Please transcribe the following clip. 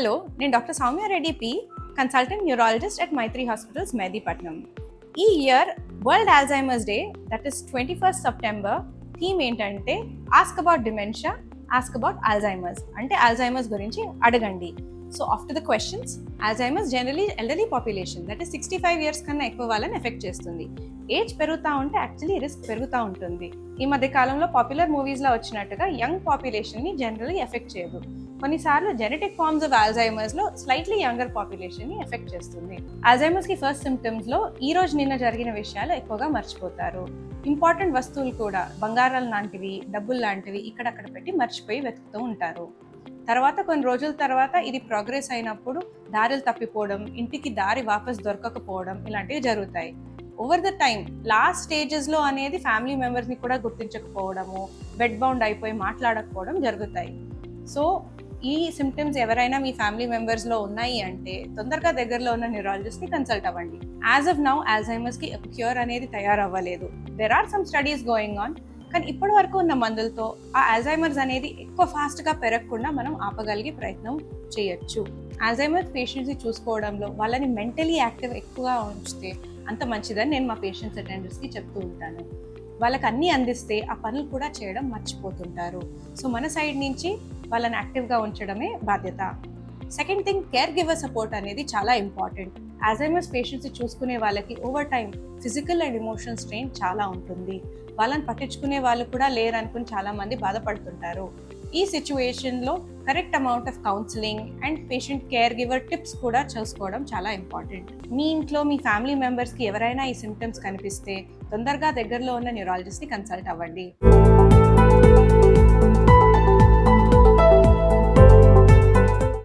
Hello, నేను doctor Soumya Reddy P, consultant neurologist at Maithri hospitals, Mehdipatnam. ఈ year world Alzheimer's day, that is 21st September, theme ఏంటంటే ask about dementia, ask about Alzheimer's. అంటే Alzheimer's గురించి అడగండి. So after the questions, Alzheimer's generally elderly population, that is 65 years కన్నా ఎక్కువ వాళ్ళని effect చేస్తుంది. Age పెరుగుతూ ఉంటే యాక్చువల్లీ రిస్క్ పెరుగుతూ ఉంటుంది. ఈ మధ్య కాలంలో పాపులర్ మూవీస్లో వచ్చినట్టుగా యంగ్ పాపులేషన్ని జనరలీ ఎఫెక్ట్ చేయదు. కొన్నిసార్లు జెనెటిక్ ఫార్మ్స్ ఆఫ్ ఆల్జైమర్స్లో స్లైట్లీ యంగర్ పాపులేషన్ని ఎఫెక్ట్ చేస్తుంది. ఆల్జైమర్స్కి ఫస్ట్ సిమ్టమ్స్లో ఈ రోజు నిన్న జరిగిన విషయాలు ఎక్కువగా మర్చిపోతారు. ఇంపార్టెంట్ వస్తువులు కూడా, బంగారాలు లాంటివి, డబ్బులు లాంటివి ఇక్కడక్కడ పెట్టి మర్చిపోయి వెతుకుతూ ఉంటారు. తర్వాత కొన్ని రోజుల తర్వాత ఇది ప్రోగ్రెస్ అయినప్పుడు దారులు తప్పిపోవడం, ఇంటికి దారి వాపస్ దొరకకపోవడం ఇలాంటివి జరుగుతాయి. ఓవర్ ద టైమ్ లాస్ట్ స్టేజెస్లో అనేది ఫ్యామిలీ మెంబర్స్ని కూడా గుర్తించకపోవడము, బెడ్ బౌండ్ అయిపోయి మాట్లాడకపోవడం జరుగుతాయి. సో ఈ సిమ్టమ్స్ ఎవరైనా మీ ఫ్యామిలీ మెంబర్స్లో ఉన్నాయి అంటే తొందరగా దగ్గరలో ఉన్న న్యూరాలజిస్ట్ని కన్సల్ట్ అవ్వండి. యాజ్ ఆఫ్ నౌ ఆల్జైమర్స్కి క్యూర్ అనేది తయారవ్వలేదు. There are some studies going on. కానీ ఇప్పటి వరకు ఉన్న మందులతో ఆ ఆల్జైమర్స్ అనేది ఎక్కువ ఫాస్ట్గా పెరగకుండా మనం ఆపగలిగే ప్రయత్నం చేయొచ్చు. ఆల్జైమర్స్ పేషెంట్స్ని చూసుకోవడంలో వాళ్ళని మెంటలీ యాక్టివ్ ఎక్కువగా ఉంచితే అంత మంచిదని నేను మా పేషెంట్స్ అటెండర్స్కి చెప్తూ ఉంటాను. వాళ్ళకి అన్నీ అందిస్తే ఆ పనులు కూడా చేయడం మర్చిపోతుంటారు. సో మన సైడ్ నుంచి వాళ్ళని యాక్టివ్గా ఉంచడమే బాధ్యత. Second thing, care giver support అనేది చాలా ఇంపార్టెంట్. ఆల్జైమర్స్ పేషెంట్స్ చూసుకునే వాళ్ళకి over time physical and emotional strain చాలా ఉంటుంది. వాళ్ళని పట్టించుకునే వాళ్ళు కూడా లేరనుకుని చాలా మంది బాధపడుతుంటారు. ఈ సిచ్యువేషన్లో correct amount of counselling and patient care giver tips కూడా చూసుకోవడం చాలా ఇంపార్టెంట్. మీ ఇంట్లో మీ ఫ్యామిలీ మెంబర్స్కి ఎవరైనా ఈ సిమ్టమ్స్ కనిపిస్తే తొందరగా దగ్గరలో ఉన్న న్యూరాలజిస్ట్ని కన్సల్ట్ అవ్వండి.